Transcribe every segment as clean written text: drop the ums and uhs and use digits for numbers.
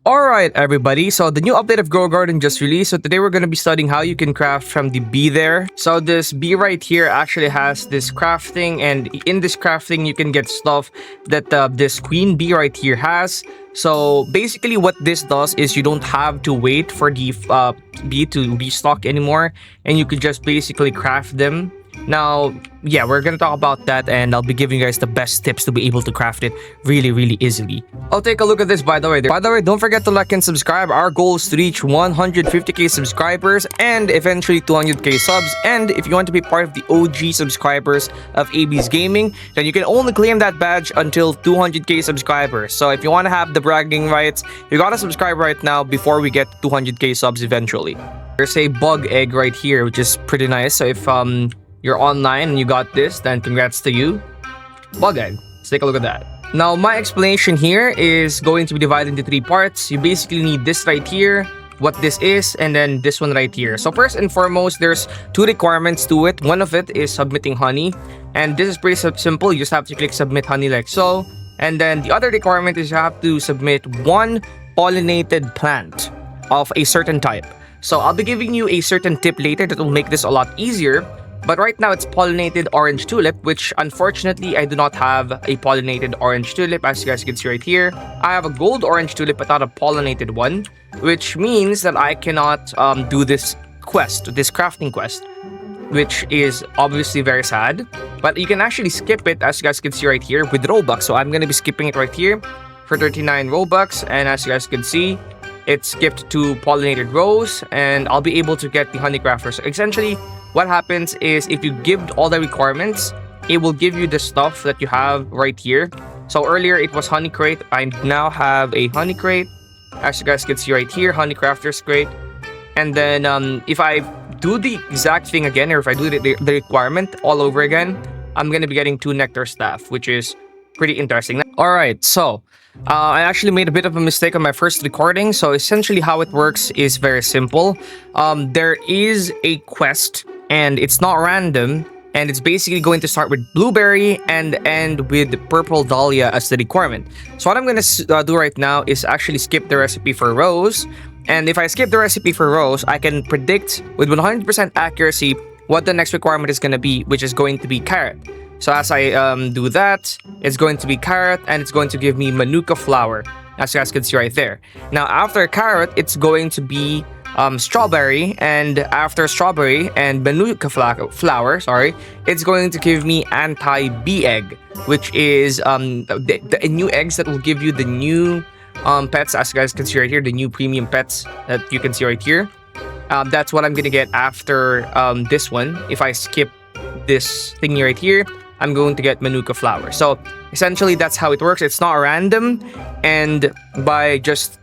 Alright everybody, so the new update of Grow Garden just released. So today we're going to be studying how you can craft from the bee there. So this bee right here actually has this crafting, and in this crafting you can get stuff that this queen bee right here has. So basically what this does is you don't have to wait for the bee to restock anymore, and you can just basically craft them. Now, yeah, we're gonna talk about that, and I'll be giving you guys the best tips to be able to craft it really easily. I'll take a look at this by the way. Don't forget to like and subscribe. Our goal is to reach 150k subscribers and eventually 200k subs. And if you want to be part of the OG subscribers of AB's Gaming, then you can only claim that badge until 200k subscribers. So if you want to have the bragging rights, you gotta subscribe right now before we get 200k subs eventually. There's a bug egg right here, which is pretty nice. So if you're online and you got this, then congrats to you. Bug egg. Let's take a look at that. Now, my explanation here is going to be divided into three parts. You basically need this right here, what this is, and then this one right here. So first and foremost, there's two requirements to it. One of it is submitting honey, and this is pretty simple. You just have to click submit honey like so. And then the other requirement is you have to submit one pollinated plant of a certain type. So I'll be giving you a certain tip later that will make this a lot easier. But right now it's pollinated orange tulip, which unfortunately I do not have a pollinated orange tulip, as you guys can see right here. I have a gold orange tulip but not a pollinated one, which means that I cannot do this quest, this crafting quest, which is obviously very sad. But you can actually skip it, as you guys can see right here, with Robux. So I'm going to be skipping it right here for 39 Robux, and as you guys can see, it's skipped to pollinated rose, and I'll be able to get the honey crafter. So essentially, what happens is if you give all the requirements, it will give you the stuff that you have right here. So earlier it was honey crate. I now have a honey crate, as you guys can see right here, honey crafter's crate. And then if I do the exact thing again, or if I do the requirement all over again, I'm going to be getting 2 nectar staff, which is pretty interesting. Alright, so I actually made a bit of a mistake on my first recording. So essentially how it works is very simple. There is a quest, and it's not random, and it's basically going to start with blueberry and end with purple dahlia as the requirement. So what I'm going to do right now is actually skip the recipe for rose. And if I skip the recipe for rose, I can predict with 100% accuracy what the next requirement is going to be, which is going to be carrot. So as I do that, it's going to be carrot, and it's going to give me manuka flower, as you guys can see right there. Now after carrot, it's going to be strawberry, and after strawberry and manuka flower, it's going to give me anti-bee egg, which is the new eggs that will give you the new pets, as you guys can see right here, the new premium pets that you can see right here. That's what I'm gonna get after this one. If I skip this thingy right here, I'm going to get manuka flower. So essentially that's how it works. It's not random, and by just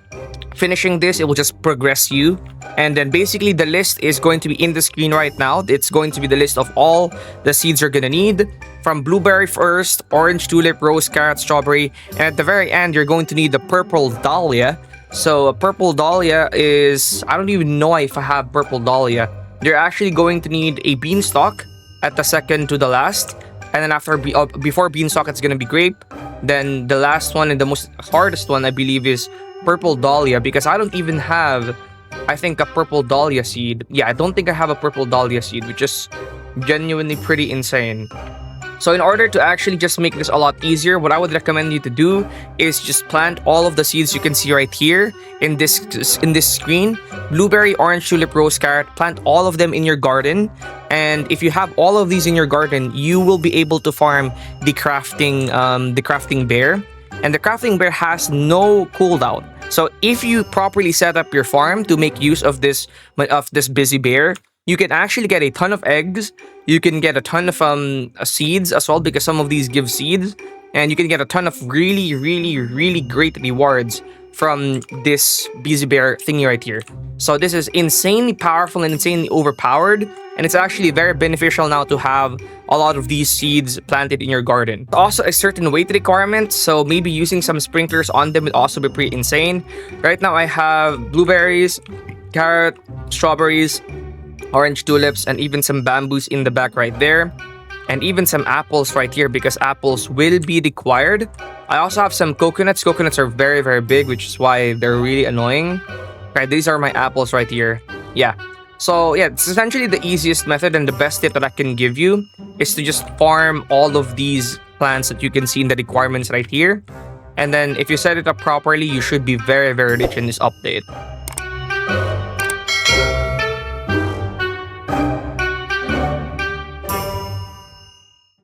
finishing this, it will just progress you. And then basically the list is going to be in the screen right now. It's going to be the list of all the seeds you're gonna need, from blueberry first, orange tulip, rose, carrot, strawberry, and at the very end you're going to need the purple dahlia. So a purple dahlia is, I don't even know if I have purple dahlia. You're actually going to need a beanstalk at the second to the last, and then after before beanstalk it's gonna be grape. Then the last one and the most hardest one I believe is purple dahlia, because I don't even have, I think, a purple dahlia seed. Yeah, I don't think I have a purple dahlia seed, which is genuinely pretty insane. So in order to actually just make this a lot easier, what I would recommend you to do is just plant all of the seeds you can see right here in this screen. Blueberry, orange tulip, rose, carrot, plant all of them in your garden. And if you have all of these in your garden, you will be able to farm the crafting bear. And the crafting bear has no cooldown. So if you properly set up your farm to make use of this busy bear, you can actually get a ton of eggs. You can get a ton of seeds as well, because some of these give seeds, and you can get a ton of really great rewards from this busy bear thingy right here. So this is insanely powerful and insanely overpowered, and it's actually very beneficial now to have a lot of these seeds planted in your garden. Also a certain weight requirement, so maybe using some sprinklers on them would also be pretty insane. Right now I have blueberries, carrot, strawberries, orange tulips, and even some bamboos in the back right there. and even some apples right here because apples will be required. I also have some coconuts. Coconuts are very, very big, which is why they're really annoying. Right, these are my apples right here. Yeah. So yeah, it's essentially the easiest method, and the best tip that I can give you is to just farm all of these plants that you can see in the requirements right here. And then if you set it up properly, you should be very, very rich in this update.